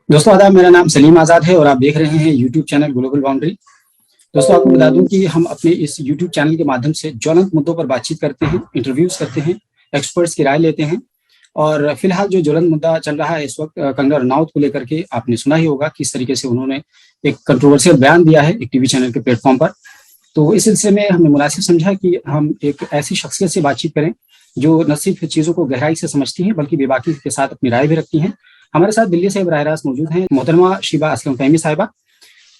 दोस्तों आदाब, मेरा नाम सलीम आज़ाद है और आप देख रहे हैं यूट्यूब चैनल ग्लोबल बाउंड्री। दोस्तों आपको बता दूं कि हम अपने इस यूट्यूब चैनल के माध्यम से ज्वलंत मुद्दों पर बातचीत करते हैं, इंटरव्यूज करते हैं, एक्सपर्ट्स की राय लेते हैं। और फिलहाल जो ज्वलंत मुद्दा चल रहा है इस वक्त कंगना रनौत को लेकर के, आपने सुना ही होगा किस तरीके से उन्होंने एक कंट्रोवर्शियल बयान दिया है एक टीवी चैनल के प्लेटफॉर्म पर। तो इस सिलसिले में हमने मुनासिब समझा कि हम एक ऐसी शख्सियत से बातचीत करें जो न सिर्फ चीज़ों को गहराई से समझती हैं बल्कि बेबाकी के साथ अपनी राय भी रखती हैं। हमारे साथ दिल्ली से बराह रास्त मौजूद हैं मोहतरमा शीबा असलम फहमी साहिबा।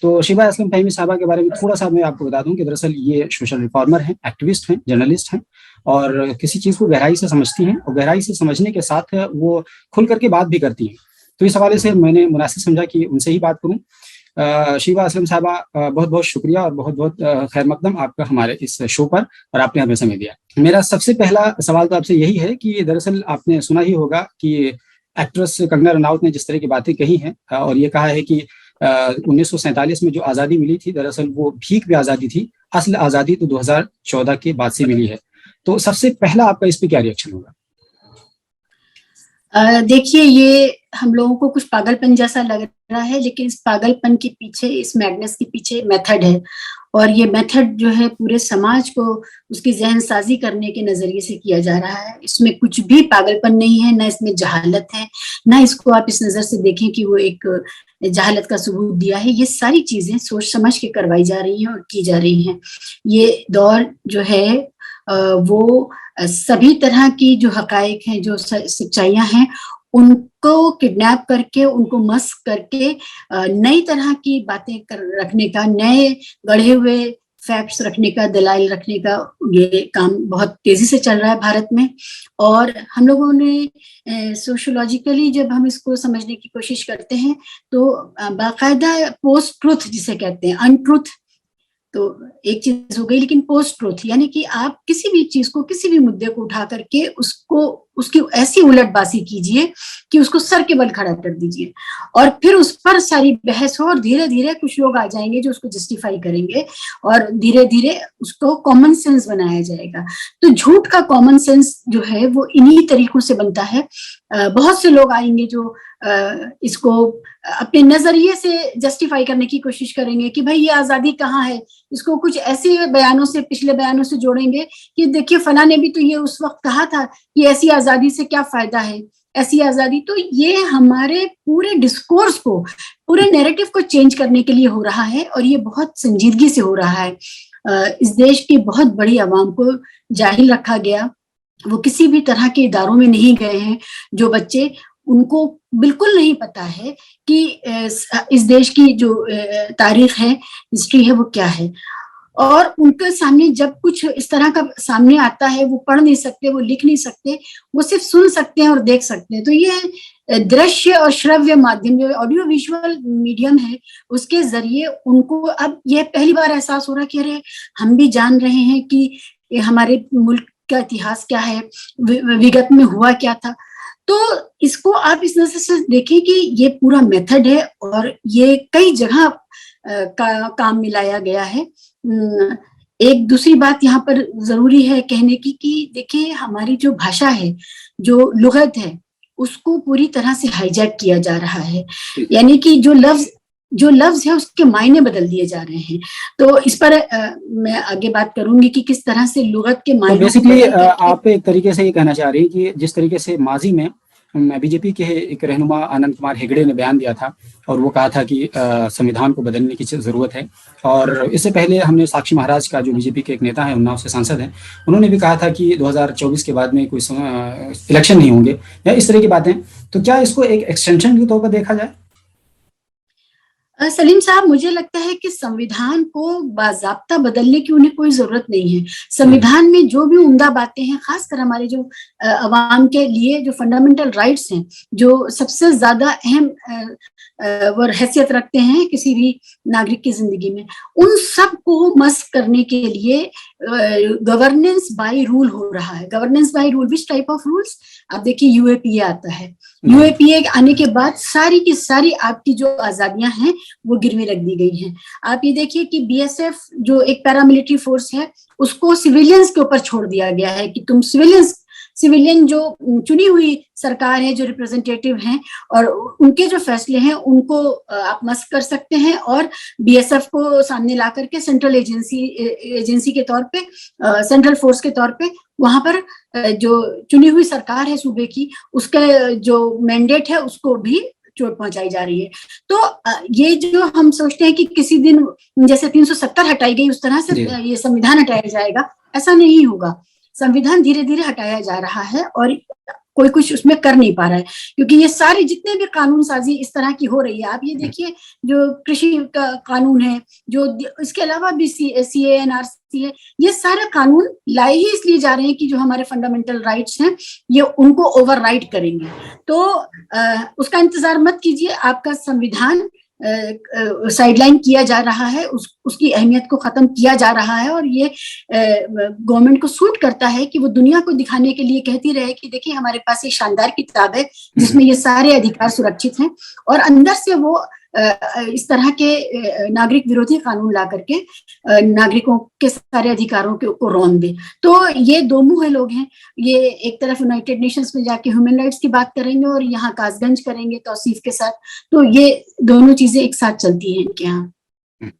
तो शीबा असलम फहमी साहिबा के बारे में थोड़ा सा मैं आपको बता दूं कि दरअसल ये सोशल रिफॉर्मर हैं, एक्टिविस्ट हैं, जर्नलिस्ट हैं और किसी चीज़ को गहराई से समझती हैं और गहराई से समझने के साथ वो खुल करके बात भी करती हैं। तो इस हवाले से मैंने मुनासिब समझा कि उनसे ही बात करूँ। शीबा असलम साहबा, बहुत बहुत शुक्रिया और बहुत बहुत खैर मकदम आपका हमारे इस शो पर, और आपने हमें समय दिया। मेरा सबसे पहला सवाल तो आपसे यही है कि दरअसल आपने सुना ही होगा कि एक्ट्रेस कंगना रनौत ने जिस तरह की बातें कही हैं और ये कहा है कि 1947 में जो आज़ादी मिली थी दरअसल वो भीख भी आज़ादी थी, असल आज़ादी तो 2014 के बाद से मिली है। तो सबसे पहला आपका इस पे क्या रिएक्शन होगा? देखिए, ये हम लोगों को कुछ पागलपन जैसा लग रहा है, लेकिन इस पागलपन के पीछे, इस मैडनेस के पीछे मेथड है। और ये मेथड जो है पूरे समाज को उसकी ज़हनसाज़ी करने के नज़रिए से किया जा रहा है। इसमें कुछ भी पागलपन नहीं है, ना इसमें जहालत है, ना इसको आप इस नज़र से देखें कि वो एक जहालत का सबूत दिया है। ये सारी चीज़ें सोच समझ के करवाई जा रही हैं और की जा रही हैं। ये दौर जो है वो सभी तरह की जो हकाइक हैं, जो सच्चाइयाँ हैं, उनको किडनैप करके, उनको मस्क करके नई तरह की बातें रखने का, नए गढ़े हुए फैक्ट्स रखने का, दलाइल रखने का ये काम बहुत तेजी से चल रहा है भारत में। और हम लोगों ने सोशियोलॉजिकली जब हम इसको समझने की कोशिश करते हैं तो बाकायदा पोस्ट ट्रुथ जिसे कहते हैं, अनट्रुथ तो एक चीज हो गई, लेकिन पोस्ट ट्रुथ यानी कि आप किसी भी चीज को, किसी भी मुद्दे को उठा करके उसको, उसकी ऐसी उलटबाजी कीजिए कि उसको सर के बल खड़ा कर दीजिए और फिर उस पर सारी बहस हो और धीरे धीरे कुछ लोग आ जाएंगे जो उसको जस्टिफाई करेंगे और धीरे धीरे उसको कॉमन सेंस बनाया जाएगा। तो झूठ का कॉमन सेंस जो है वो इन्हीं तरीकों से बनता है। बहुत से लोग आएंगे जो इसको अपने नजरिए से जस्टिफाई करने की कोशिश करेंगे कि भाई ये आजादी कहाँ है, इसको कुछ ऐसे बयानों से, पिछले बयानों से जोड़ेंगे कि देखिए फला ने भी तो ये उस वक्त कहा था कि ऐसी आजादी से क्या फायदा है, ऐसी आजादी। तो ये हमारे पूरे डिस्कोर्स को, पूरे नैरेटिव को चेंज करने के लिए हो रहा है और ये बहुत संजीदगी से हो रहा है। इस देश की बहुत बड़ी आवाम को जाहिल रखा गया, वो किसी भी तरह के इदारों में नहीं गए हैं। जो बच्चे, उनको बिल्कुल नहीं पता है कि इस देश की जो तारीख है, हिस्ट्री है, वो क्या है। और उनके सामने जब कुछ इस तरह का सामने आता है, वो पढ़ नहीं सकते, वो लिख नहीं सकते, वो सिर्फ सुन सकते हैं और देख सकते हैं। तो ये दृश्य और श्रव्य माध्यम, जो ऑडियो विजुअल मीडियम है, उसके जरिए उनको अब यह पहली बार एहसास हो रहा है कि अरे हम भी जान रहे हैं कि हमारे मुल्क का इतिहास क्या है, विगत में हुआ क्या था। तो इसको आप इस नजर से देखें कि ये पूरा मेथड है और ये कई जगह का काम मिलाया गया है। एक दूसरी बात यहाँ पर जरूरी है कहने की कि देखिए हमारी जो भाषा है, जो लुगत है, उसको पूरी तरह से हाईजैक किया जा रहा है। यानी कि जो लफ्ज है उसके मायने बदल दिए जा रहे हैं। तो इस पर मैं आगे बात करूंगी कि किस तरह से लुगत के मायने। तो बेसिकली आप एक तरीके से ये कहना चाह रही हैं कि जिस तरीके से माजी में बीजेपी के एक रहनुमा आनंद कुमार हेगड़े ने बयान दिया था और वो कहा था कि संविधान को बदलने की जरूरत है, और इससे पहले हमने साक्षी महाराज का, जो बीजेपी के एक नेता है, उन्नाव से सांसद हैं, उन्होंने भी कहा था कि 2024 के बाद में कोई इलेक्शन नहीं होंगे या इस तरह की बातें। तो क्या इसको एक एक्सटेंशन के तौर पर देखा जाए? सलीम साहब, मुझे लगता है कि संविधान को बाज़ाब्ता बदलने की उन्हें कोई जरूरत नहीं है। संविधान में जो भी उम्दा बातें हैं, खासकर हमारे जो अवाम के लिए जो फंडामेंटल राइट्स हैं, जो सबसे ज्यादा अहम वो हैसियत रखते हैं किसी भी नागरिक की जिंदगी में, उन सब को मस्क करने के लिए गवर्नेंस बाय रूल हो रहा है। Governance by rule, which type of rules? आप देखिए यूएपीए आता है, यूएपीए आने के बाद सारी की सारी आपकी जो आजादियां हैं वो गिरवी रख दी गई हैं। आप ये देखिए कि बीएसएफ जो एक पैरामिलिट्री फोर्स है, उसको सिविलियंस के ऊपर छोड़ दिया गया है कि तुम सिविलियंस सिविलियन जो चुनी हुई सरकार है, जो रिप्रेजेंटेटिव हैं, और उनके जो फैसले हैं उनको आप मस्क कर सकते हैं और बीएसएफ को सामने ला करके सेंट्रल एजेंसी के तौर पे, सेंट्रल फोर्स के तौर पे वहां पर जो चुनी हुई सरकार है सूबे की, उसका जो मैंडेट है उसको भी चोट पहुंचाई जा रही है। तो ये जो हम सोचते हैं कि किसी दिन जैसे 370 हटाई गई उस तरह से ये संविधान हटाया जाएगा, ऐसा नहीं होगा। संविधान धीरे धीरे हटाया जा रहा है और कोई कुछ उसमें कर नहीं पा रहा है, क्योंकि ये सारे जितने भी कानून साजी इस तरह की हो रही है, आप ये देखिए जो कृषि का कानून है, जो इसके अलावा भी सीए एनआरसी है, ये सारे कानून लाए ही इसलिए जा रहे हैं कि जो हमारे फंडामेंटल राइट्स हैं ये उनको ओवरराइड करेंगे। तो उसका इंतजार मत कीजिए, आपका संविधान साइडलाइन किया जा रहा है, उसकी अहमियत को खत्म किया जा रहा है, और ये गवर्नमेंट को सूट करता है कि वो दुनिया को दिखाने के लिए कहती रहे कि देखिए हमारे पास ये शानदार किताब है जिसमें ये सारे अधिकार सुरक्षित हैं, और अंदर से वो इस तरह के नागरिक विरोधी कानून ला करके नागरिकों के सारे अधिकारों को रौंद दे। तो ये दो मुँहे लोग हैं, ये एक तरफ यूनाइटेड नेशंस में जाके ह्यूमन राइट्स की बात करेंगे और यहाँ कासगंज करेंगे तौसीफ के साथ, तो ये दोनों चीजें एक साथ चलती हैं इनके यहाँ।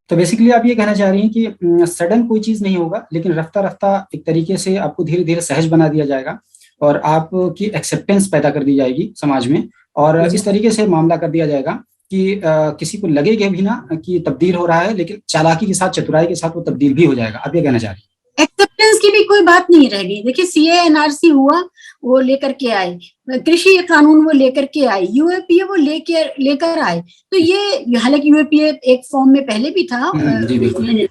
तो बेसिकली आप ये कहना चाह रही हैं कि सडन कोई चीज नहीं होगा, लेकिन रफ्ता रफ्ता एक तरीके से आपको धीरे धीरे सहज बना दिया जाएगा और आपकी एक्सेप्टेंस पैदा कर दी जाएगी समाज में, और इस तरीके से मामला कर दिया जाएगा कि किसी को लगेगा भी ना कि तब्दील हो रहा है, लेकिन चालाकी के साथ, चतुराई के साथ वो तब्दील भी हो जाएगा। आप ये कहना चाह रही हैं? एक्सेप्टेंस की भी कोई बात नहीं रह गई। देखिए सीए एनआरसी हुआ, वो लेकर के आए, कृषि कानून वो लेकर के आए, यूएपीए वो लेकर आए, तो ये हालांकि यूएपीए एक फॉर्म में पहले भी था, जी बिल्कुल,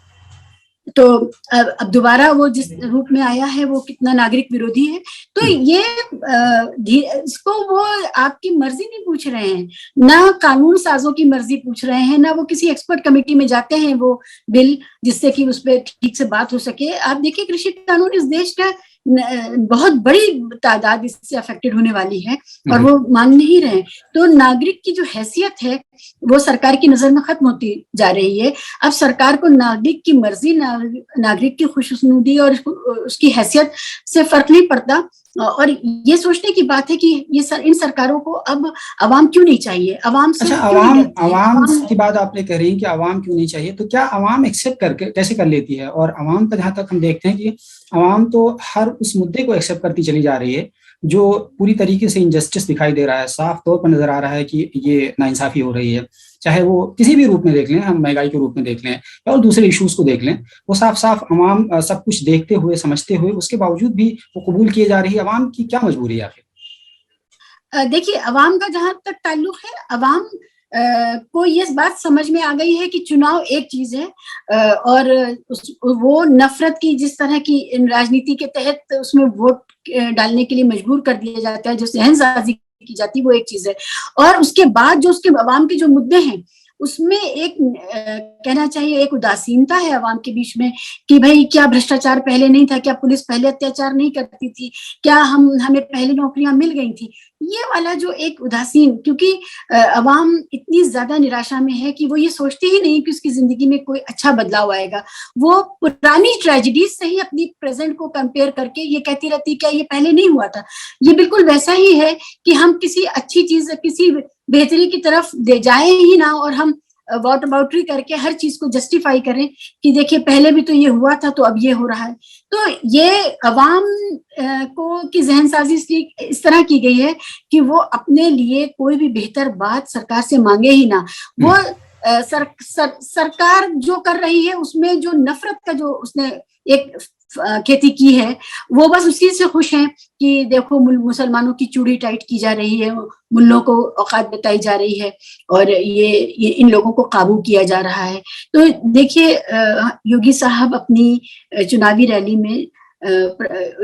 तो अब दोबारा वो जिस रूप में आया है वो कितना नागरिक विरोधी है। तो ये इसको वो आपकी मर्जी नहीं पूछ रहे हैं, ना कानून साजों की मर्जी पूछ रहे हैं, ना वो किसी एक्सपर्ट कमेटी में जाते हैं वो बिल जिससे कि उस पर ठीक से बात हो सके। आप देखिए कृषि कानून इस देश का बहुत बड़ी तादाद इससे अफेक्टेड होने वाली है और वो मान नहीं रहे। तो नागरिक की जो हैसियत है वो सरकार की नजर में खत्म होती जा रही है। अब सरकार को नागरिक की मर्जी, नागरिक की खुशनुदी और उसकी हैसियत से फर्क नहीं पड़ता, और ये सोचने की बात है कि ये इन सरकारों को अब अवाम क्यों नहीं चाहिए। अवाम से अवाम की बात आपने कह रही है कि अवाम क्यों नहीं चाहिए, तो क्या अवाम एक्सेप्ट करके कैसे कर लेती है? और अवाम का जहां तक हम देखते हैं कि अवाम तो हर उस मुद्दे को एक्सेप्ट करती चली जा रही है जो पूरी तरीके से इनजस्टिस दिखाई दे रहा है, साफ तौर पर नजर आ रहा है कि ये नाइंसाफी हो रही है, चाहे वो किसी भी रूप में देख लें, हम महंगाई के रूप में देख लें और दूसरे इश्यूज को देख लें, वो साफ साफ अवाम सब कुछ देखते हुए, समझते हुए, उसके बावजूद भी वो कबूल किए जा रही है। अवाम की क्या मजबूरी है आखिर? देखिए अवाम का जहां तक ताल्लुक है, अवाम को ये बात समझ में आ गई है कि चुनाव एक चीज है और वो नफरत की जिस तरह की राजनीति के तहत उसमें वोट डालने के लिए मजबूर कर दिया जाता है, जो सहनसाजी की जाती है, वो एक चीज है। और उसके बाद जो उसके अवाम के जो मुद्दे हैं उसमें एक कहना चाहिए एक उदासीनता है अवाम के बीच में कि भाई क्या भ्रष्टाचार पहले नहीं था, क्या पुलिस पहले अत्याचार नहीं करती थी, क्या हमें पहले नौकरियां मिल गई थी। ये वाला जो एक उदासीन, क्योंकि अवाम इतनी ज्यादा निराशा में है कि वो ये सोचती ही नहीं कि उसकी जिंदगी में कोई अच्छा बदलाव आएगा। वो पुरानी ट्रेजेडीज से ही अपनी प्रेजेंट को कंपेयर करके ये कहती रहती क्या ये पहले नहीं हुआ था। ये बिल्कुल वैसा ही है कि हम किसी अच्छी चीज, किसी बेहतरी की तरफ दे जाए ही ना और हम वॉट अबाउटरी करके हर चीज को जस्टिफाई करें कि देखिए पहले भी तो ये हुआ था तो अब ये हो रहा है। तो ये अवाम को की जहनसाजी इसलिए इस तरह की गई है कि वो अपने लिए कोई भी बेहतर बात सरकार से मांगे ही ना। वो सरकार जो कर रही है उसमें जो नफरत का जो उसने एक खेती की है, वो बस उसी से खुश हैं कि देखो मुसलमानों की चूड़ी टाइट की जा रही है, मुल्लों को औकात बताई जा रही है और ये इन लोगों को काबू किया जा रहा है। तो देखिए योगी साहब अपनी चुनावी रैली में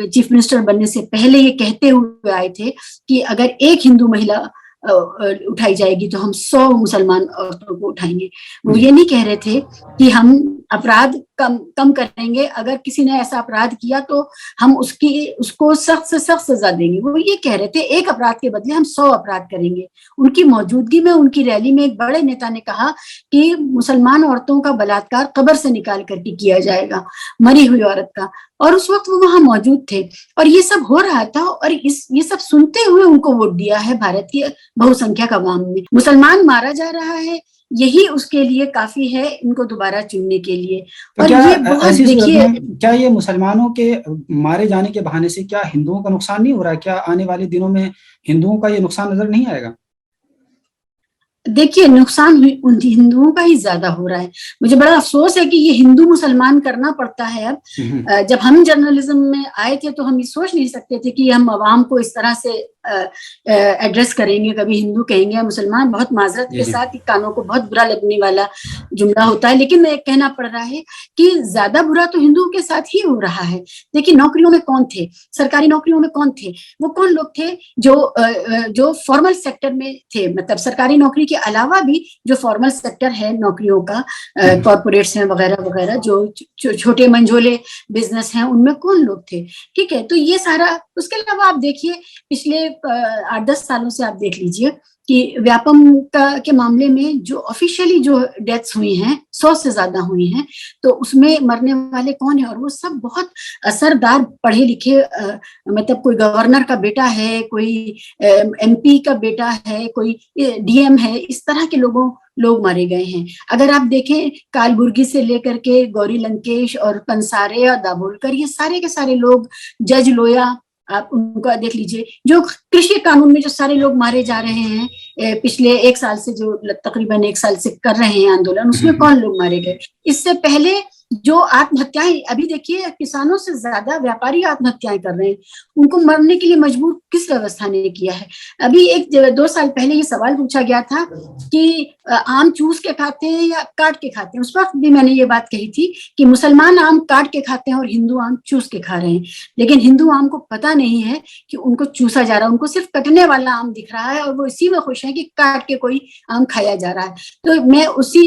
चीफ मिनिस्टर बनने से पहले ये कहते हुए आए थे कि अगर एक हिंदू महिला उठाई जाएगी तो हम 100 मुसलमान औरतों को उठाएंगे। वो ये नहीं कह रहे थे कि हम अपराध कम करेंगे, अगर किसी ने ऐसा अपराध किया तो हम उसको सख्त से सख्त सजा देंगे। वो ये कह रहे थे एक अपराध के बदले हम 100 अपराध करेंगे। उनकी मौजूदगी में उनकी रैली में एक बड़े नेता ने कहा कि मुसलमान औरतों का बलात्कार कब्र से निकाल करके किया जाएगा, मरी हुई औरत का। और उस वक्त वो वहां मौजूद थे और ये सब हो रहा था, और ये सब सुनते हुए उनको वोट दिया है भारत की बहुसंख्यक आवाम ने। मुसलमान मारा जा रहा है, यही उसके लिए काफी है इनको दोबारा चुनने के लिए। तो और क्या ये बहुत देखिए, क्या ये मुसलमानों के मारे जाने के बहाने से क्या हिंदुओं का नुकसान नहीं हो रहा है? क्या आने वाले दिनों में हिंदुओं का ये नुकसान नजर नहीं आएगा? देखिए नुकसान उन हिंदुओं का ही ज्यादा हो रहा है। मुझे बड़ा अफसोस है कि ये हिंदू मुसलमान करना पड़ता है अब। जब हम जर्नलिज्म में आए थे तो हम ये सोच नहीं सकते थे कि हम आवाम को इस तरह से एड्रेस करेंगे, कभी हिंदू कहेंगे या मुसलमान। बहुत माजरत के साथ ही कानों को बहुत बुरा लगने वाला जुमला होता है, लेकिन मैं कहना पड़ रहा है कि ज्यादा बुरा तो हिंदुओं के साथ ही हो रहा है। देखिए नौकरियों में कौन थे, सरकारी नौकरियों में कौन थे, वो कौन लोग थे जो फॉर्मल सेक्टर में थे, मतलब सरकारी नौकरी के अलावा भी जो फॉर्मल सेक्टर है नौकरियों का, कॉर्पोरेट्स हैं वगैरह वगैरह, जो छोटे मंझोले बिजनेस हैं, उनमें कौन लोग थे? ठीक है, तो ये सारा। उसके अलावा आप देखिए पिछले 8-10 सालों से आप देख लीजिए कि व्यापम के मामले में जो ऑफिशियली जो डेथ्स हुई हैं 100 से ज्यादा हुई हैं, तो उसमें मरने वाले कौन है? और वो सब बहुत असरदार पढ़े लिखे, मतलब कोई गवर्नर का बेटा है, कोई एमपी का बेटा है, कोई डीएम है, इस तरह के लोग मारे गए हैं। अगर आप देखें कालबुर्गी से लेकर के गौरी लंकेश और कंसारे और दाभोलकर, ये सारे के सारे लोग, जज लोया, आप उनका देख लीजिए। जो कृषि कानून में जो सारे लोग मारे जा रहे हैं पिछले 1 साल से, जो तकरीबन 1 साल से कर रहे हैं आंदोलन, उसमें कौन लोग मारे गए? इससे पहले जो आत्महत्याएं, अभी देखिए किसानों से ज्यादा व्यापारी आत्महत्याएं कर रहे हैं, उनको मरने के लिए मजबूर किस व्यवस्था ने किया है? अभी 1-2 साल पहले ये सवाल पूछा गया था कि आम चूस के खाते हैं या काट के खाते हैं। उस वक्त भी मैंने ये बात कही थी कि मुसलमान आम काट के खाते हैं और हिंदू आम चूस के खा रहे हैं, लेकिन हिंदू आम को पता नहीं है कि उनको चूसा जा रहा है, उनको सिर्फ कटने वाला आम दिख रहा है और वो इसी में खुश है कि काट के कोई आम खाया जा रहा है। तो मैं उसी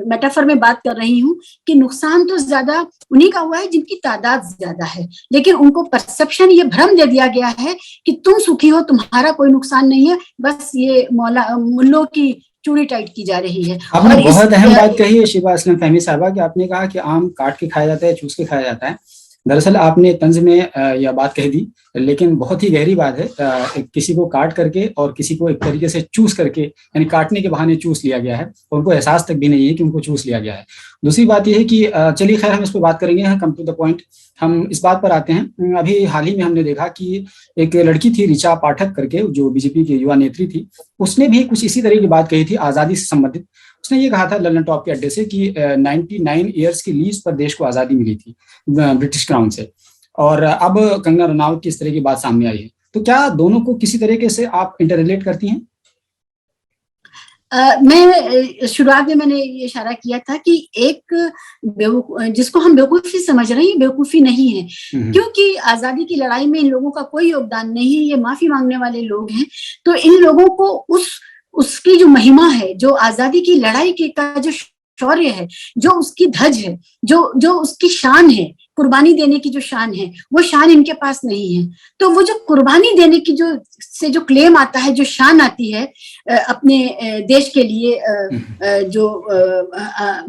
मेटाफर में बात कर रही हूँ कि नुकसान तो ज्यादा उन्हीं का हुआ है जिनकी तादाद ज्यादा है, लेकिन उनको परसेप्शन, ये भ्रम दे दिया गया है कि तुम सुखी हो, तुम्हारा कोई नुकसान नहीं है, बस ये मुल्लों की चूड़ी टाइट की जा रही है। आपने बहुत अहम बात कही है शिबा असलम फहमी साहबा, कि आपने कहा कि आम काट के खाया जाता है, चूस के खाया जाता है। दरअसल आपने तंज में यह बात कह दी, लेकिन बहुत ही गहरी बात है। किसी को काट करके और किसी को एक तरीके से चूस करके, यानी काटने के बहाने चूस लिया गया है, और उनको एहसास तक भी नहीं है कि उनको चूस लिया गया है। दूसरी बात यह है कि चलिए खैर हम इस पर बात करेंगे, कम टू द पॉइंट हम इस बात पर आते हैं। अभी हाल ही में हमने देखा कि एक लड़की थी ऋचा पाठक करके, जो बीजेपी की युवा नेत्री थी, उसने भी कुछ इसी तरह की बात कही थी आजादी से संबंधित। उसने ये कहा था लंदन टॉप के अड्डे से कि 99 ईयर्स की लीज पर देश को आजादी मिली थी ब्रिटिश क्राउन से, और अब कंगना रनावत की इस तरह की बात सामने आई है। तो क्या दोनों को किसी तरीके से आप इंटर रिलेट करती हैं? मैं शुरुआत में मैंने ये इशारा किया था कि एक जिसको हम बेवकूफी समझ रहे हैं, ये बेवकूफी नहीं है, क्योंकि आजादी की लड़ाई में इन लोगों का कोई योगदान नहीं है, ये माफी मांगने वाले लोग हैं। तो इन लोगों को उसकी जो महिमा है, जो आजादी की लड़ाई का जो शौर्य है, जो उसकी धज है, जो उसकी शान है, कुर्बानी देने की जो शान है, वो शान इनके पास नहीं है। तो वो जो कुर्बानी देने की जो क्लेम आता है, जो शान आती है अपने देश के लिए, जो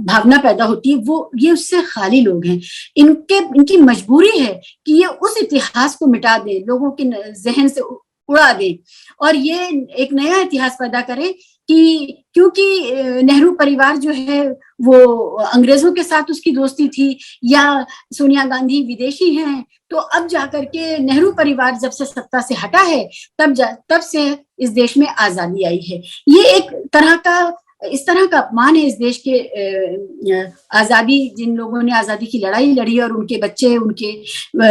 भावना पैदा होती है, वो ये उससे खाली लोग हैं। इनकी मजबूरी है कि ये उस इतिहास को मिटा दे, लोगों के जहन से उड़ा दे, और ये एक नया इतिहास पैदा करे कि क्योंकि नेहरू परिवार जो है वो अंग्रेजों के साथ उसकी दोस्ती थी, या सोनिया गांधी विदेशी हैं, तो अब जाकर के नेहरू परिवार जब से सत्ता से हटा है, तब से इस देश में आजादी आई है। ये एक तरह का, इस तरह का अपमान है इस देश के आजादी, जिन लोगों ने आजादी की लड़ाई लड़ी, और उनके बच्चे, उनके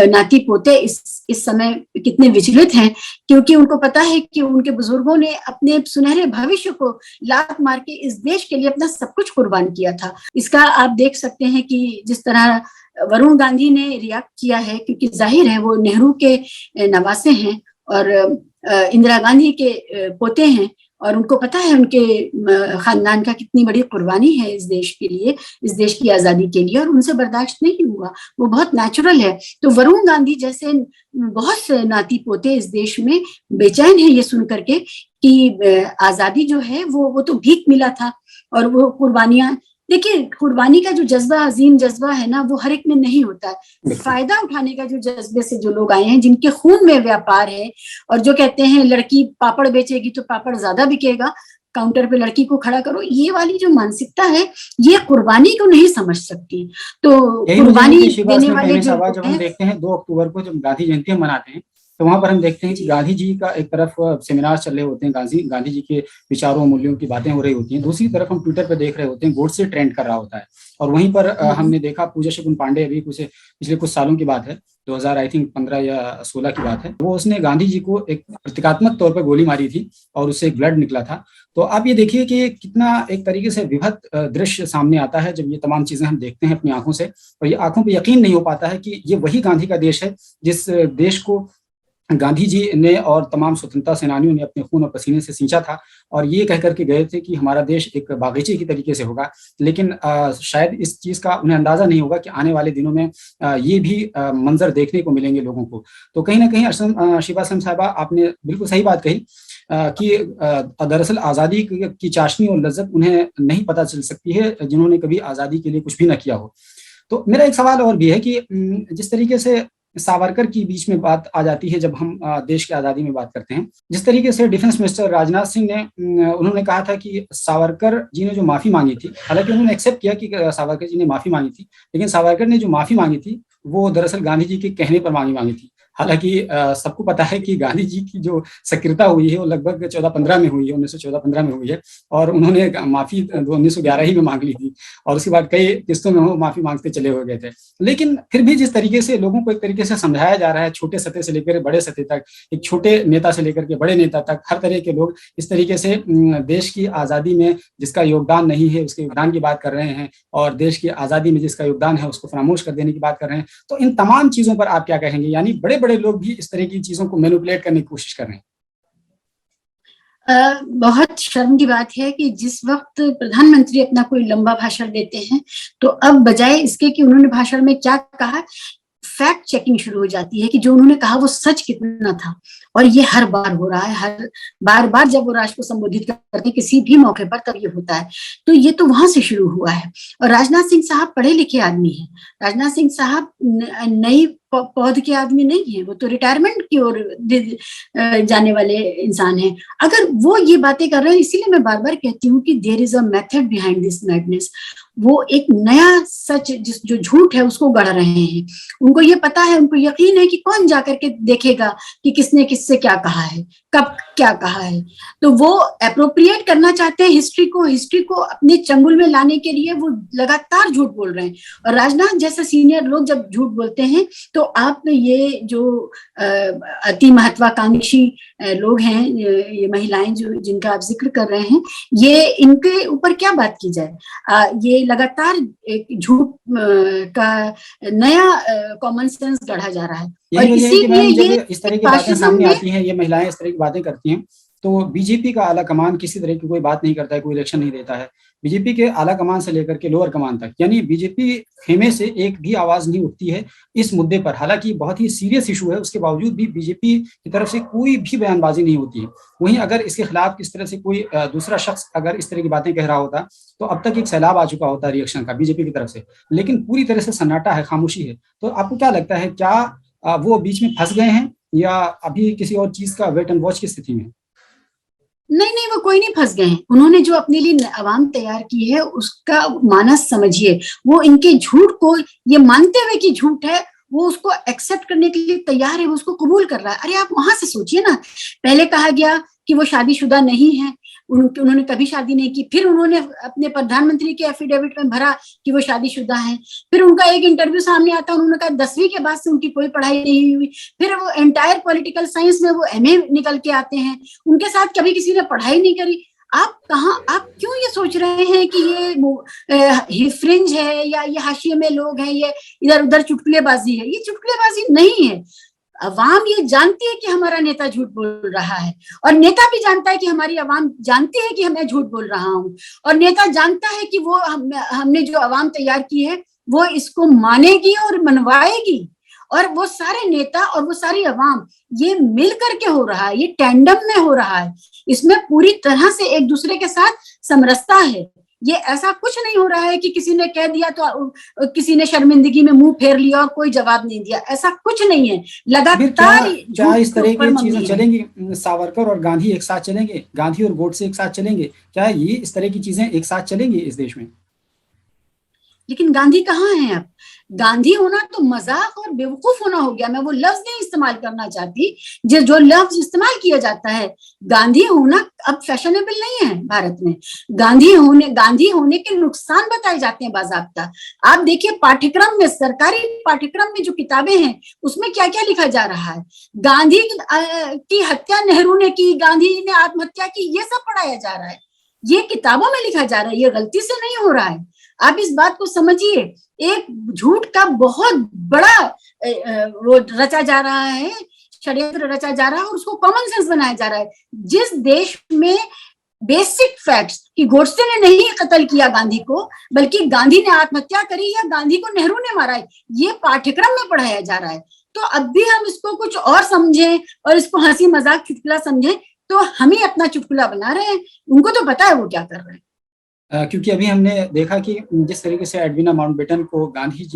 नाती पोते इस समय कितने विचलित हैं, क्योंकि उनको पता है कि उनके बुजुर्गों ने अपने सुनहरे भविष्य को लात मार के इस देश के लिए अपना सब कुछ कुर्बान किया था। इसका आप देख सकते हैं कि जिस तरह वरुण गांधी ने रिएक्ट किया है, क्योंकि जाहिर है वो नेहरू के नवासे हैं और इंदिरा गांधी के पोते हैं, और उनको पता है उनके खानदान का कितनी बड़ी कुर्बानी है इस देश के लिए, इस देश की आजादी के लिए, और उनसे बर्दाश्त नहीं हुआ। वो बहुत नेचुरल है। तो वरुण गांधी जैसे बहुत से नाती पोते इस देश में बेचैन है ये सुन करके कि आजादी जो है वो तो भीख मिला था, और वो कुर्बानियां, देखिए कुर्बानी का जो जज्बा, अजीम जज्बा है ना, वो हर एक में नहीं होता है। फायदा उठाने का जो जज्बे से जो लोग आए हैं, जिनके खून में व्यापार है, और जो कहते हैं लड़की पापड़ बेचेगी तो पापड़ ज्यादा बिकेगा, काउंटर पे लड़की को खड़ा करो, ये वाली जो मानसिकता है, ये कुर्बानी को नहीं समझ सकती। तो कुर्बानी देने वाले जो जब हम देखते हैं 2 अक्टूबर को जब गांधी जयंती हम मनाते हैं, तो वहां पर हम देखते हैं कि गांधी जी का एक तरफ सेमिनार चल रहे होते हैं, गांधी जी के विचारों मूल्यों की बातें हो रही होती हैं, दूसरी तरफ हम ट्विटर पर देख रहे होते हैं गोडसे ट्रेंड कर रहा होता है। और वहीं पर हमने देखा पूजा शकुन पांडे, अभी पिछले कुछ सालों की बात है, 2000 आई थिंक 15 या 16 की बात है, वो उसने गांधी जी को एक प्रतीकात्मक तौर पर गोली मारी थी और उससे एक ब्लड निकला था। तो आप ये देखिए कि कितना एक तरीके से विभत्स दृश्य सामने आता है जब ये तमाम चीजें हम देखते हैं अपनी आंखों से, और ये आंखों पे यकीन नहीं हो पाता है कि ये वही गांधी का देश है जिस देश को गांधी जी ने और तमाम स्वतंत्रता सेनानियों ने अपने खून और पसीने से सींचा था, और ये कह करके गए थे कि हमारा देश एक बागीचे की तरीके से होगा। लेकिन शायद इस चीज का उन्हें अंदाजा नहीं होगा कि आने वाले दिनों में ये भी मंजर देखने को मिलेंगे लोगों को। तो कहीं ना कहीं शिबा असलम साहिबा, आपने बिल्कुल सही बात कही कि दरअसल आज़ादी की चाशनी और लज्जत उन्हें नहीं पता चल सकती है जिन्होंने कभी आज़ादी के लिए कुछ भी न किया हो। तो मेरा एक सवाल और भी है कि जिस तरीके से सावरकर की बीच में बात आ जाती है जब हम देश की आज़ादी में बात करते हैं, जिस तरीके से डिफेंस मिनिस्टर राजनाथ सिंह ने उन्होंने कहा था कि सावरकर जी ने जो माफ़ी मांगी थी, हालांकि उन्होंने एक्सेप्ट किया कि सावरकर जी ने माफ़ी मांगी थी, लेकिन सावरकर ने जो माफ़ी मांगी थी वो दरअसल गांधी जी के कहने पर मांगी थी। हालांकि सबको पता है कि गांधी जी की जो सक्रियता हुई है वो लगभग 14-15 में हुई है, 1914-15 में हुई है, और उन्होंने माफ़ी 1911 ही में मांग ली थी, और उसके बाद कई किस्तों में वो माफ़ी मांगते चले हो गए थे। लेकिन फिर भी जिस तरीके से लोगों को एक तरीके से समझाया जा रहा है, छोटे सतह से लेकर बड़े सतह तक, एक छोटे नेता से लेकर के बड़े नेता तक, हर तरह के लोग इस तरीके से देश की आज़ादी में जिसका योगदान नहीं है उसके योगदान की बात कर रहे हैं, और देश की आज़ादी में जिसका योगदान है उसको फरामोश कर देने की बात कर रहे हैं। तो इन तमाम चीज़ों पर आप क्या कहेंगे? यानी बड़े बड़े लोग भी इस तरह की चीज़ों को मैनिपुलेट करने की कोशिश कर रहे हैं। बहुत शर्म की बात है कि जिस वक्त प्रधानमंत्री अपना कोई लंबा भाषण देते हैं, तो अब बजाय इसके कि उन्होंने भाषण में क्या कहा, फैक्ट चेकिंग शुरू हो जाती है कि जो उन्होंने कहा वो सच कितना था। और ये हर बार हो रहा है, हर बार जब वो राष्ट्र को संबोधित करते हैं किसी भी मौके पर, तब ये होता है। तो ये तो वहां से शुरू हुआ है। और राजनाथ सिंह साहब पढ़े लिखे आदमी हैं। राजनाथ सिंह साहब नई पौध के आदमी नहीं है, वो तो रिटायरमेंट की ओर जाने वाले इंसान हैं। अगर वो ये बातें कर रहे हैं, इसीलिए मैं बार बार कहती हूँ कि there is a method behind this madness. वो एक नया सच जो झूठ है उसको गढ़ रहे हैं। उनको ये पता है, उनको यकीन है कि कौन जाकर के देखेगा कि किसने किससे क्या कहा है, कब क्या कहा है। तो वो एप्रोप्रिएट करना चाहते हैं हिस्ट्री को अपने चंगुल में लाने के लिए वो लगातार झूठ बोल रहे हैं। और राजनाथ जैसे सीनियर लोग जब झूठ बोलते हैं तो आप ये जो अति महत्वाकांक्षी लोग हैं, ये महिलाएं जो जिनका आप जिक्र कर रहे हैं, ये इनके ऊपर क्या बात की जाए। ये लगातार एक झूठ का नया कॉमन सेंस गढ़ा जा रहा है। और इसीलिए ये इस तरह की बातें सामने आती हैं, ये महिलाएं इस तरह की बातें करती हैं, तो बीजेपी का आला कमान किसी तरह की कोई बात नहीं करता है, कोई रिएक्शन नहीं देता है। बीजेपी के आला कमान से लेकर के लोअर कमान तक, यानी बीजेपी खेमे से एक भी आवाज नहीं उठती है इस मुद्दे पर। हालांकि बहुत ही सीरियस इशू है, उसके बावजूद भी बीजेपी की तरफ से कोई भी बयानबाजी नहीं होती है। वहीं अगर इसके खिलाफ किस तरह से कोई दूसरा शख्स अगर इस तरह की बातें कह रहा होता तो अब तक एक सैलाब आ चुका होता रिएक्शन का बीजेपी की तरफ से, लेकिन पूरी तरह से सन्नाटा है, खामोशी है। तो आपको क्या लगता है, क्या वो बीच में फंस गए हैं या अभी किसी और चीज का वेट एंड वॉच की स्थिति में? नहीं, वो कोई नहीं फंस गए हैं। उन्होंने जो अपने लिए आवाम तैयार की है उसका मानस समझिए। वो इनके झूठ को ये मानते हुए कि झूठ है, वो उसको एक्सेप्ट करने के लिए तैयार है, वो उसको कबूल कर रहा है। अरे आप वहां से सोचिए ना, पहले कहा गया कि वो शादीशुदा नहीं है, उन्होंने कभी शादी नहीं की। फिर उन्होंने अपने प्रधानमंत्री के एफिडेविट में भरा कि वो शादीशुदा हैं। फिर उनका एक इंटरव्यू सामने आता है, उन्होंने कहा 10वीं के बाद से उनकी कोई पढ़ाई नहीं हुई। फिर वो एंटायर पॉलिटिकल साइंस में वो एमए निकल के आते हैं, उनके साथ कभी किसी ने पढ़ाई नहीं करी। आप क्यों ये सोच रहे हैं कि ये फ्रिंज है या ये हाशिए में लोग हैं, ये इधर उधर चुटकुलेबाजी है? ये चुटकुलेबाजी नहीं है। अवाम ये जानती है कि हमारा नेता झूठ बोल रहा है, और नेता भी जानता है कि हमारी अवाम जानती है कि मैं झूठ बोल रहा हूँ, और नेता जानता है कि वो हमने जो अवाम तैयार की है वो इसको मानेगी और मनवाएगी। और वो सारे नेता और वो सारी अवाम ये मिल करके हो रहा है, ये टैंडम में हो रहा है, इसमें पूरी तरह से एक दूसरे के साथ समरसता है। ये ऐसा कुछ नहीं हो रहा है कि किसी ने कह दिया तो किसी ने शर्मिंदगी में मुंह फेर लिया और कोई जवाब नहीं दिया, ऐसा कुछ नहीं है। लगातार क्या इस तरह की चीजें चलेंगी? सावरकर और गांधी एक साथ चलेंगे, गांधी और गोडसे एक साथ चलेंगे, क्या ये इस तरह की चीजें एक साथ चलेंगी इस देश में? लेकिन गांधी कहाँ है अब? गांधी होना तो मजाक और बेवकूफ होना हो गया। मैं वो लफ्ज नहीं इस्तेमाल करना चाहती जो लफ्ज इस्तेमाल किया जाता है। गांधी होना अब फैशनेबल नहीं है भारत में। गांधी होने के नुकसान बताए जाते हैं बाज़ाब्ता। आप देखिए पाठ्यक्रम में, सरकारी पाठ्यक्रम में जो किताबें हैं उसमें क्या क्या लिखा जा रहा है। गांधी की हत्या नेहरू ने की, गांधी ने आत्महत्या की, ये सब पढ़ाया जा रहा है, ये किताबों में लिखा जा रहा है, ये गलती से नहीं हो रहा है। आप इस बात को समझिए, एक झूठ का बहुत बड़ा वो रचा जा रहा है, षड्यंत्र रचा जा रहा है और उसको कॉमन सेंस बनाया जा रहा है। जिस देश में बेसिक फैक्ट्स कि गोडसे ने नहीं कत्ल किया गांधी को, बल्कि गांधी ने आत्महत्या करी या गांधी को नेहरू ने मारा है, ये पाठ्यक्रम में पढ़ाया जा रहा है। तो अब भी हम इसको कुछ और समझें और इसको हंसी मजाक चुटकुला समझें तो हम ही अपना चुटकुला बना रहे हैं। उनको तो पता है वो क्या कर रहे हैं। क्योंकि अभी हमने देखा कि जिस तरीके से एडविना माउंटबेटन को पंडित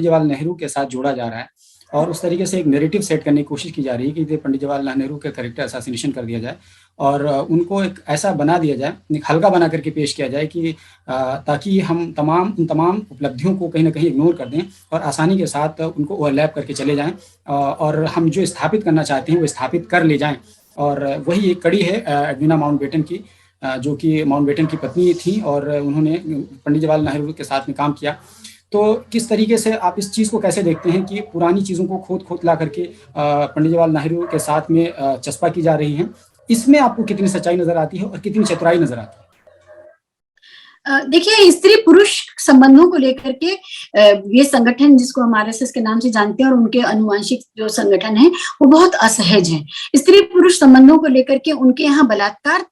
जवाहरलाल नेहरू के साथ जोड़ा जा रहा है और उस तरीके से एक नैरेटिव सेट करने की कोशिश की जा रही है कि पंडित जवाहरलाल नेहरू के कैरेक्टर असैसिनेशन कर दिया जाए और उनको एक ऐसा बना दिया जाए, एक हल्का बना करके पेश किया जाए कि ताकि हम उन तमाम उपलब्धियों को कहीं ना कहीं इग्नोर कर दें और आसानी के साथ उनको ओवरलैप करके चले जाएं और हम जो स्थापित करना चाहते हैं वो स्थापित कर ले जाएं। और वही एक कड़ी है एडविना माउंटबेटन की, जो कि माउंटबेटन की पत्नी थी और उन्होंने पंडित जवाहरलाल नेहरू के साथ में काम किया। तो किस तरीके से आप इस चीज़ को कैसे देखते हैं कि पुरानी चीज़ों को खोद ला करके पंडित जवाहरलाल नेहरू के साथ में चस्पा की जा रही हैं? इसमें आपको कितनी सच्चाई नजर आती है और कितनी चतुराई नजर आती है? देखिए, स्त्री पुरुष संबंधों को लेकर के ये संगठन जिसको हम आरएसएस के नाम से जानते हैं और उनके अनुवांशिक जो संगठन है वो बहुत असहज है। स्त्री पुरुष संबंधों को लेकर के उनके यहाँ बलात्कार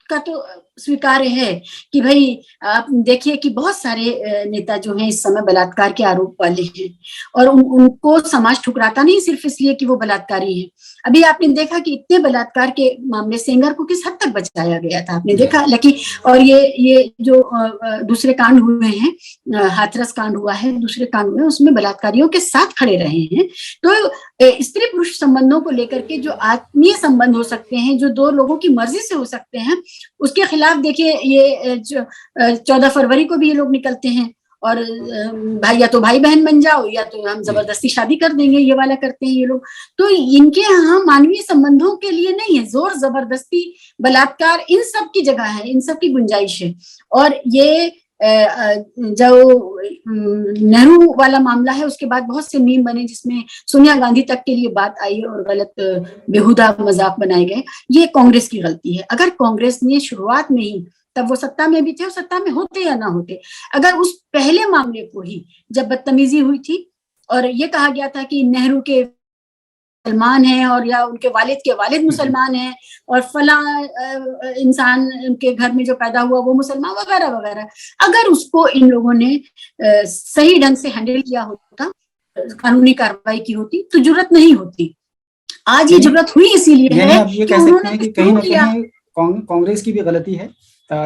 का तो स्वीकार्य है कि भाई आप देखिए कि बहुत सारे नेता जो हैं इस समय बलात्कार के आरोप वाले हैं और उनको समाज ठुकराता नहीं सिर्फ इसलिए कि वो बलात्कारी हैं। अभी आपने देखा कि इतने बलात्कार के मामले सेंगर को किस हद तक बचाया गया था, आपने देखा लकी। और ये जो दूसरे कांड हुए हैं, हाथरस कांड हुआ है, दूसरे कांड हुए, उसमें बलात्कारियों के साथ खड़े रहे हैं। तो स्त्री पुरुष संबंधों को लेकर के जो आत्मीय संबंध हो सकते हैं, जो दो लोगों की मर्जी से हो सकते हैं, उसके खिलाफ देखिए ये 14 फरवरी को भी ये लोग निकलते हैं और भाई या तो भाई बहन बन जाओ या तो हम जबरदस्ती शादी कर देंगे, ये वाला करते हैं ये लोग। तो इनके यहाँ मानवीय संबंधों के लिए नहीं है, जोर जबरदस्ती बलात्कार इन सब की जगह है, इन सब की गुंजाइश है। और ये जो नेहरू वाला मामला है उसके बाद बहुत से मीम बने जिसमें सोनिया गांधी तक के लिए बात आई और गलत बेहुदा मजाक बनाए गए। ये कांग्रेस की गलती है। अगर कांग्रेस ने शुरुआत में ही, तब वो सत्ता में भी थे और सत्ता में होते या ना होते, अगर उस पहले मामले को ही जब बदतमीजी हुई थी और ये कहा गया था कि नेहरू के मुसलमान हैं और या उनके वालिद के वालिद मुसलमान हैं और फला इंसान उनके घर में जो पैदा हुआ वो मुसलमान वगैरह वगैरह, अगर उसको इन लोगों ने सही ढंग से हैंडल किया होता, कानूनी कार्रवाई की होती, तो जरूरत नहीं होती। आज ये जरूरत हुई इसीलिए है कि उन्होंने कहीं ना कहीं कांग्रेस की भी गलती है।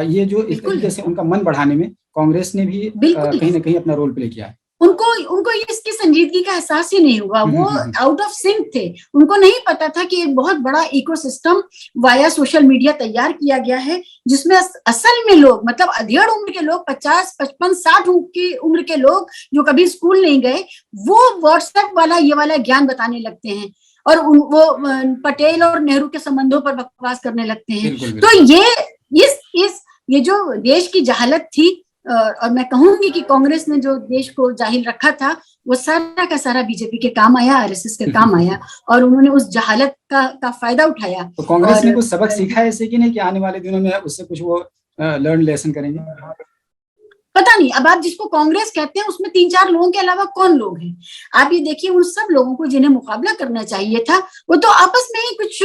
ये जो इस तरीके से उनका मन बढ़ाने में कांग्रेस ने भी कहीं ना कहीं अपना रोल प्ले किया है। उनको इसकी संजीदगी का एहसास ही नहीं हुआ, वो आउट ऑफ सिंक थे। उनको नहीं पता था कि एक बहुत बड़ा इकोसिस्टम वाया सोशल मीडिया तैयार किया गया है जिसमें असल में लोग, मतलब अधेड़ उम्र के लोग, 50, 55, 60 की उम्र के लोग जो कभी स्कूल नहीं गए, वो व्हाट्सएप वाला ये वाला ज्ञान बताने लगते हैं और वो पटेल और नेहरू के संबंधों पर बकवास करने लगते हैं। तो ये जो देश की जहालत थी, और मैं कहूंगी कि कांग्रेस ने जो देश को जाहिल रखा था वो सारा का सारा बीजेपी के काम आया, आरएसएस के काम आया और उन्होंने उस जहालत का फायदा उठाया। तो कांग्रेस ने कुछ सबक सीखा है इससे कि नहीं, कि आने वाले दिनों में उससे कुछ वो लर्न लेसन करेंगे? पता नहीं। अब आप जिसको कांग्रेस कहते हैं उसमें 3-4 लोगों के अलावा कौन लोग हैं? आप ये देखिए, उन सब लोगों को जिन्हें मुकाबला करना चाहिए था, वो तो आपस में ही कुछ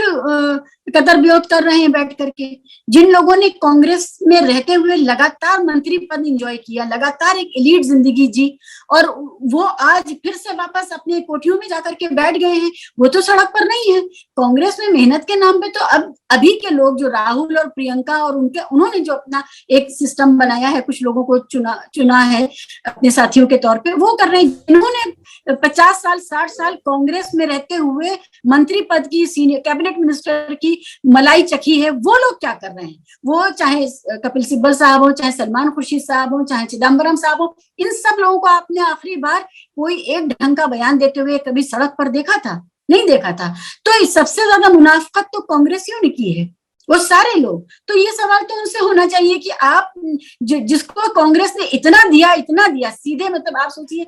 कतर विरोध कर रहे हैं बैठ करके। जिन लोगों ने कांग्रेस में रहते हुए लगातार मंत्री पद एंजॉय किया, लगातार एक एलीट जिंदगी जी, और वो आज फिर से वापस अपने कोठियों में जाकर के बैठ गए हैं, वो तो सड़क पर नहीं है। कांग्रेस में मेहनत के नाम पे तो अब अभी के लोग, जो राहुल और प्रियंका और उन्होंने जो अपना एक सिस्टम बनाया है, कुछ लोगों को चुना है अपने साथियों के तौर पे, वो कर रहे हैं। जिन्होंने 50 साल 60 साल कांग्रेस में रहते हुए मंत्री पद की, सीनियर कैबिनेट मिनिस्टर की मलाई चखी है, वो लोग क्या कर रहे हैं? वो चाहे कपिल सिब्बल साहब हो, चाहे सलमान खुर्शीद साहब हो, चाहे चिदम्बरम साहब हो, इन सब लोगों को आपने आखिरी बार कोई एक ढंग का बयान देते हुए कभी सड़क पर देखा था? नहीं देखा था। तो सबसे ज्यादा मुनाफिकत तो कांग्रेसियों ने की है, वो सारे लोग। तो ये सवाल तो उनसे होना चाहिए कि आप जिसको कांग्रेस ने इतना दिया सीधे, मतलब आप सोचिए,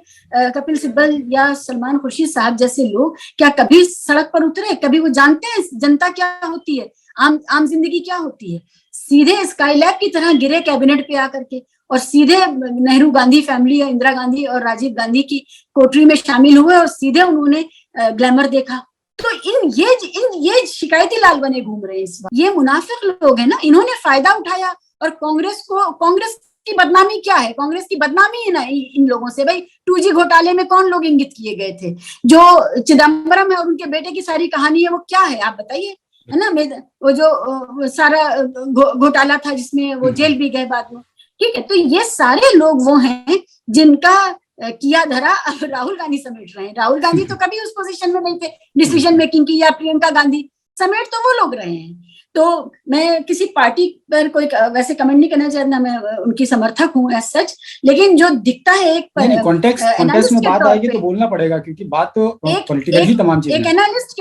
कपिल सिब्बल या सलमान खुर्शीद साहब जैसे लोग क्या कभी सड़क पर उतरे? कभी वो जानते हैं जनता क्या होती है, आम जिंदगी क्या होती है? सीधे स्काईलैब की तरह गिरे कैबिनेट पे आकर के, और सीधे नेहरू गांधी फैमिली या इंदिरा गांधी और राजीव गांधी की कोठरी में शामिल हुए, और सीधे उन्होंने ग्लैमर देखा। तो ये शिकायती लाल बने घूम रहे हैं इस वक्त। ये मुनाफिक लोग हैं ना, इन्होंने फायदा उठाया। और कांग्रेस की बदनामी क्या है? कांग्रेस की बदनामी है ना इन लोगों से। भाई 2G घोटाले में कौन लोग इंगित किए गए थे? जो चिदम्बरम है और उनके बेटे की सारी कहानी है, वो क्या है आप बताइए, है ना? वो जो सारा घोटाला था जिसमें वो जेल भी गए बाद में, ठीक है? तो ये सारे लोग वो हैं जिनका किया धरा अब राहुल गांधी समेट रहे हैं। राहुल गांधी तो कभी उस पोजीशन में नहीं थे डिसीजन मेकिंग की, या प्रियंका गांधी समेट तो वो लोग रहे हैं। तो मैं किसी पार्टी पर कोई वैसे कमेंट नहीं करना चाहता, मैं उनकी समर्थक हूँ एज सच, लेकिन जो दिखता है एक कॉन्टेक्स्ट में बात आएगी तो बोलना पड़ेगा, क्योंकि बात तो पॉलिटिकल ही तमाम चीजें। एक एनालिस्ट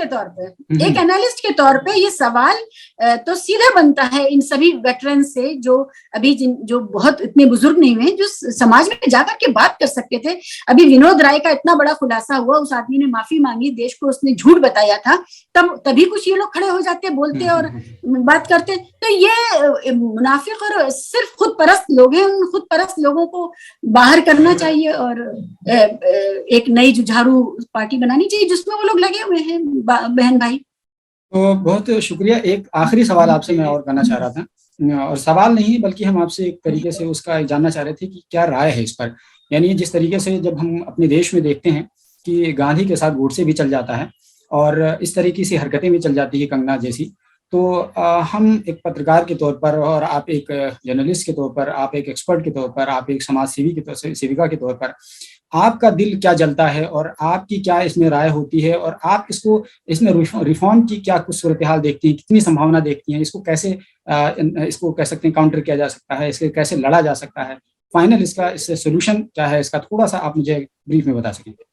के तौर पे ये सवाल तो सीधा बनता है इन सभी वेटरन से, जो अभी जो बहुत इतने बुजुर्ग नहीं हुए, जो समाज में जाकर के बात कर सकते थे। अभी विनोद राय का इतना बड़ा खुलासा हुआ, उस आदमी ने माफी मांगी, देश को उसने झूठ बताया था, तभी कुछ ये लोग खड़े हो जाते, बोलते और बात करते। तो ये मुनाफिक और सिर्फ खुद परस्त लोग हैं। उन खुद परस्त लोगों को बाहर करना चाहिए और एक नई जुझारू पार्टी बनानी चाहिए जिसमें वो लोग लगे हुए हैं, बहन भाई। तो बहुत शुक्रिया। एक आखिरी सवाल आपसे मैं और करना चाह रहा था, और सवाल नहीं बल्कि हम आपसे एक तरीके से उसका जानना चाह रहे थे कि क्या राय है इस पर। यानी जिस तरीके से जब हम अपने देश में देखते हैं कि गांधी के साथ गोडसे भी चल जाता है और इस तरीके से हरकतें भी चल जाती है कंगना जैसी, तो हम एक पत्रकार के तौर पर, और आप एक जर्नलिस्ट के तौर पर, आप एक एक्सपर्ट के तौर पर, आप एक समाज सेविका के तौर पर, आपका दिल क्या जलता है और आपकी क्या इसमें राय होती है, और आप इसमें रिफॉर्म की क्या कुछ सूरत हाल देखती हैं, कितनी संभावना देखती हैं, इसको कैसे इसको कह सकते हैं काउंटर किया जा सकता है, इसके कैसे लड़ा जा सकता है, फाइनल इसका सोल्यूशन क्या है, इसका थोड़ा सा आप मुझे ब्रीफ में बता सकेंगे?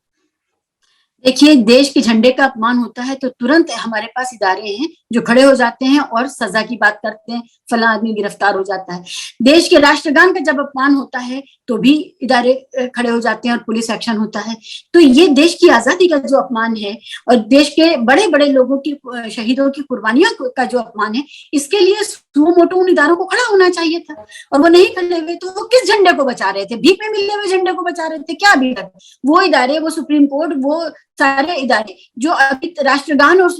देखिए, देश के झंडे का अपमान होता है तो तुरंत हमारे पास इदारे हैं जो खड़े हो जाते हैं और सजा की बात करते हैं, फला आदमी गिरफ्तार हो जाता है। देश के राष्ट्रगान का जब अपमान होता है तो भी इदारे खड़े हो जाते हैं और पुलिस एक्शन होता है। तो ये देश की आजादी का जो अपमान है और देश के बड़े बड़े लोगों की, शहीदों की कुर्बानियों का जो अपमान है, इसके लिए सुमो मोटो उन इदारों को खड़ा होना चाहिए था, और वो नहीं खड़े हुए। तो वो किस झंडे को बचा रहे थे? भीख में मिलने हुए झंडे को बचा रहे थे क्या अभी तक? वो इदारे, वो सुप्रीम कोर्ट, वो सारे इदारे जो अभी राष्ट्रगान और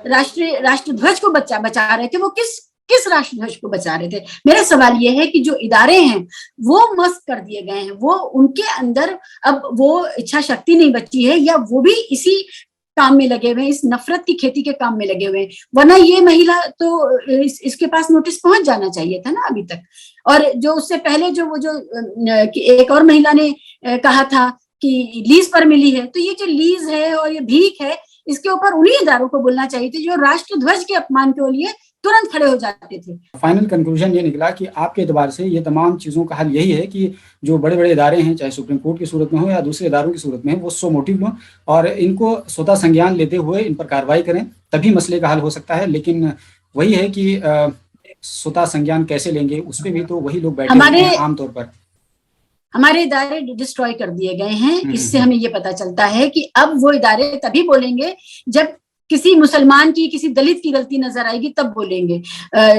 राष्ट्रध्वज को बचा रहे थे, वो किस राष्ट्रध्वज को बचा रहे थे? मेरा सवाल ये है कि जो इदारे हैं वो मस्त कर दिए गए हैं, वो उनके अंदर अब वो इच्छा शक्ति नहीं बची है, या वो भी इसी काम में लगे हुए हैं, इस नफरत की खेती के काम में लगे हुए हैं। वरना ये महिला तो इसके पास नोटिस पहुंच जाना चाहिए था ना अभी तक। और जो उससे पहले जो एक और महिला ने कहा था कि लीज पर मिली है, तो ये जो लीज है और ये भीख है, इसके ऊपर उन्हीं इदारों को बोलना चाहिए थे जो राष्ट्रध्वज के अपमान के लिए तुरंत खड़े हो जाते थे। फाइनल कंक्लूजन ये निकला कि आपके एतबार से ये तमाम चीजों का हल यही है कि जो बड़े बड़े इदारे हैं, चाहे सुप्रीम कोर्ट की सूरत में हो या दूसरे इदारों की सूरत में हो, वो सो मोटिव लो और इनको स्वतः संज्ञान लेते हुए इन पर कार्रवाई करें, तभी मसले का हल हो सकता है। लेकिन वही है कि स्वतः संज्ञान कैसे लेंगे, उस पर भी तो वही लोग बैठे हैं आमतौर पर। हमारे इदारे डिस्ट्रॉय कर दिए गए हैं। इससे हमें ये पता चलता है कि अब वो इदारे तभी बोलेंगे जब किसी मुसलमान की, किसी दलित की गलती नजर आएगी, तब बोलेंगे।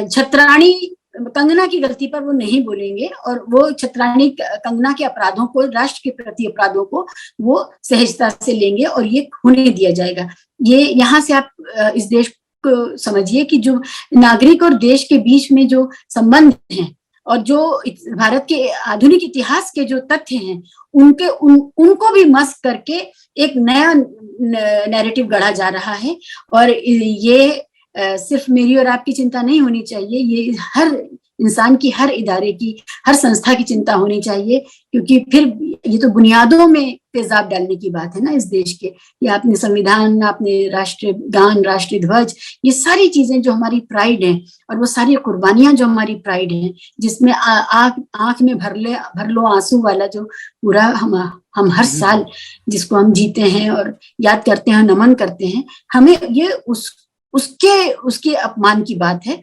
छत्राणी कंगना की गलती पर वो नहीं बोलेंगे और वो छतरानी कंगना के अपराधों को, राष्ट्र के प्रति अपराधों को वो सहजता से लेंगे और ये होने दिया जाएगा। ये यहाँ से आप इस देश को समझिए कि जो नागरिक और देश के बीच में जो संबंध हैं और जो भारत के आधुनिक इतिहास के जो तथ्य हैं उनको भी मस्क करके एक नया नैरेटिव गढ़ा जा रहा है। और ये सिर्फ मेरी और आपकी चिंता नहीं होनी चाहिए, ये हर इंसान की, हर इदारे की, हर संस्था की चिंता होनी चाहिए, क्योंकि फिर ये तो बुनियादों में तेजाब डालने की बात है ना इस देश के। ये आपने संविधान, आपने राष्ट्रीय गान, राष्ट्रीय ध्वज, ये सारी चीजें जो हमारी प्राइड है और वो सारी कुर्बानियां जो हमारी प्राइड है, जिसमें आंख में भर लो आंसू वाला जो पूरा हम हर साल जिसको हम जीते हैं और याद करते हैं, नमन करते हैं, हमें ये उसके अपमान की बात है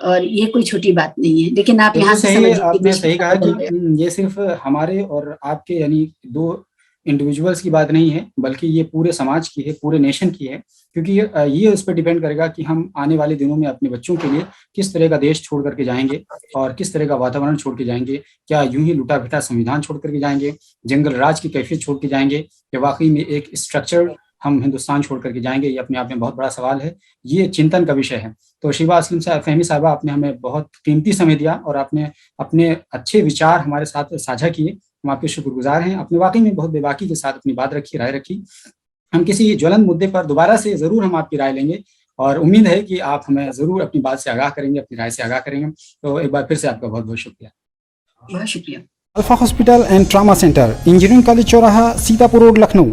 और ये कोई छोटी बात नहीं है। लेकिन आप यहाँ से आपने सही कहा कि ये सिर्फ हमारे और आपके यानी दो इंडिविजुअल्स की बात नहीं है, बल्कि ये पूरे समाज की है, पूरे नेशन की है, क्योंकि ये उस पर डिपेंड करेगा कि हम आने वाले दिनों में अपने बच्चों के लिए किस तरह का देश छोड़ करके जाएंगे और किस तरह का वातावरण छोड़ के जाएंगे। क्या यूं ही लुटा पिटा संविधान छोड़ करके जाएंगे, जंगल राज की कैफियत छोड़ के जाएंगे, या वाकई में एक स्ट्रक्चर हम हिंदुस्तान छोड़ करके जाएंगे? ये अपने आप में बहुत बड़ा सवाल है, ये चिंतन का विषय है। तो शिवा असलम फहमी साहबा, आपने हमें बहुत कीमती समय दिया और आपने अपने अच्छे विचार हमारे साथ साझा किए, हम आपके शुक्रगुजार हैं। आपने वाकई में बहुत बेबाकी के साथ अपनी बात रखी, राय रखी। हम किसी ज्वलंत मुद्दे पर दोबारा से जरूर हम आपकी राय लेंगे और उम्मीद है कि आप हमें जरूर अपनी बात से आगाह करेंगे, अपनी राय से आगाह करेंगे। तो एक बार फिर से आपका बहुत बहुत शुक्रिया। बहुत शुक्रिया। Alpha hospital and trauma centre, engineering college चौराहा, सीतापुर रोड, लखनऊ।